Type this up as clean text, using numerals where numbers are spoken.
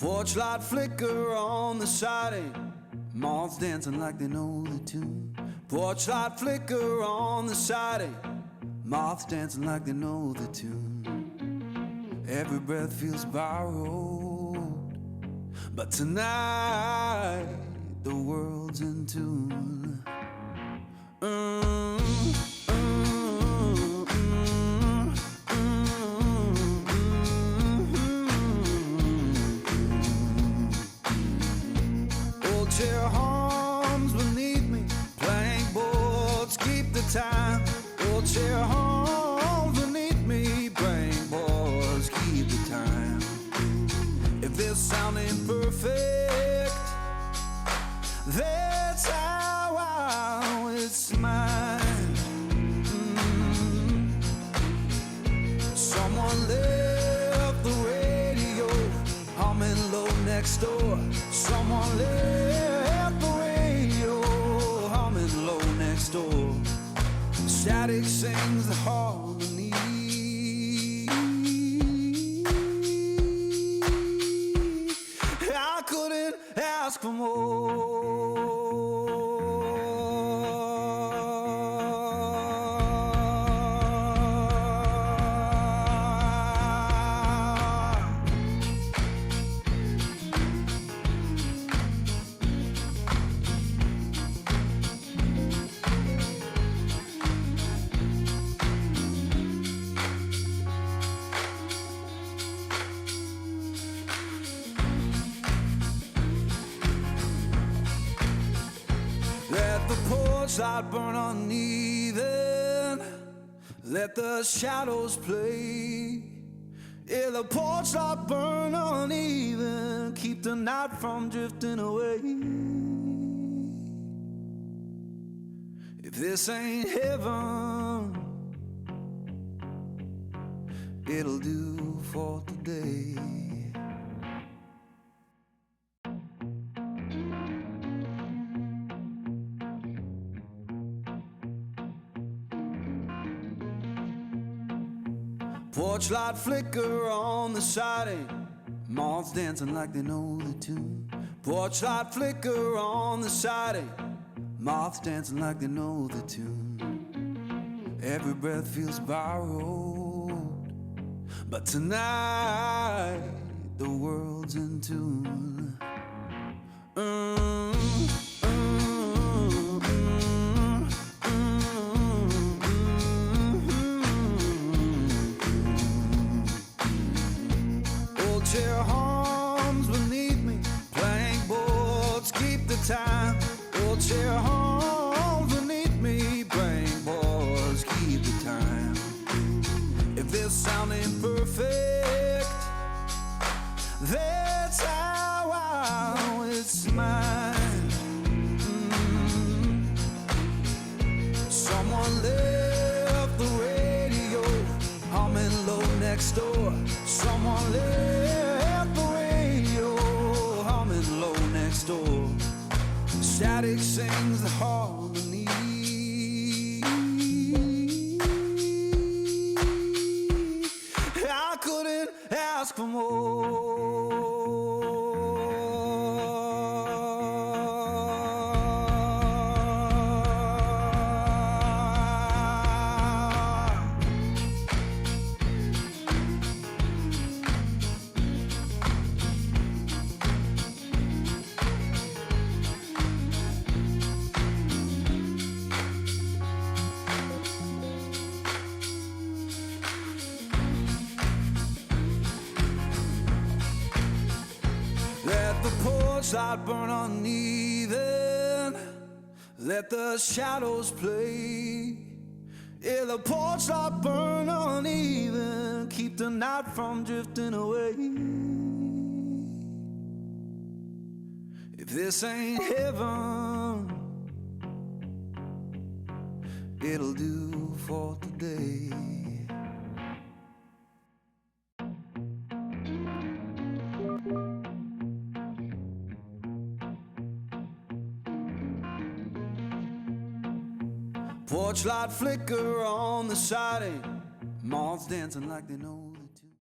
Porch light flicker on the siding, moths dancing like they know the tune. Porch light flicker on the siding, moths dancing like they know the tune. Every breath feels borrowed, but tonight the world's in tune. Old chair hums beneath me, plank boards keep the time. Old chair hums beneath me, plank boards keep the time. If this sound ain't perfect, that's how I always mine. Someone left the radio humming low next door. Someone left the radio humming low next door. Static sings the harmony. I couldn't ask for more. Let the porch light burn uneven, let the shadows play. Yeah, the porch light burn uneven, keep the night from drifting away. If this ain't heaven, it'll do for today. Porch light flicker on the siding, moths dancing like they know the tune. Porch light flicker on the siding, moths dancing like they know the tune. Every breath feels borrowed, but tonight the world's in tune. Chair hums beneath me, plank boards keep the time. Old chair hums beneath me, plank boards keep the time. If this sound ain't perfect, that's how I always mine. Someone left the radio humming low next door. Someone left the radio humming low next door. Static sings the harmony. I couldn't ask for more. Let the porch light burn uneven, let the shadows play. Yeah, the porch light burn uneven, keep the night from drifting away. If this ain't heaven, it'll do for today. Porch light flicker on the siding, moths dancing like they know the tune.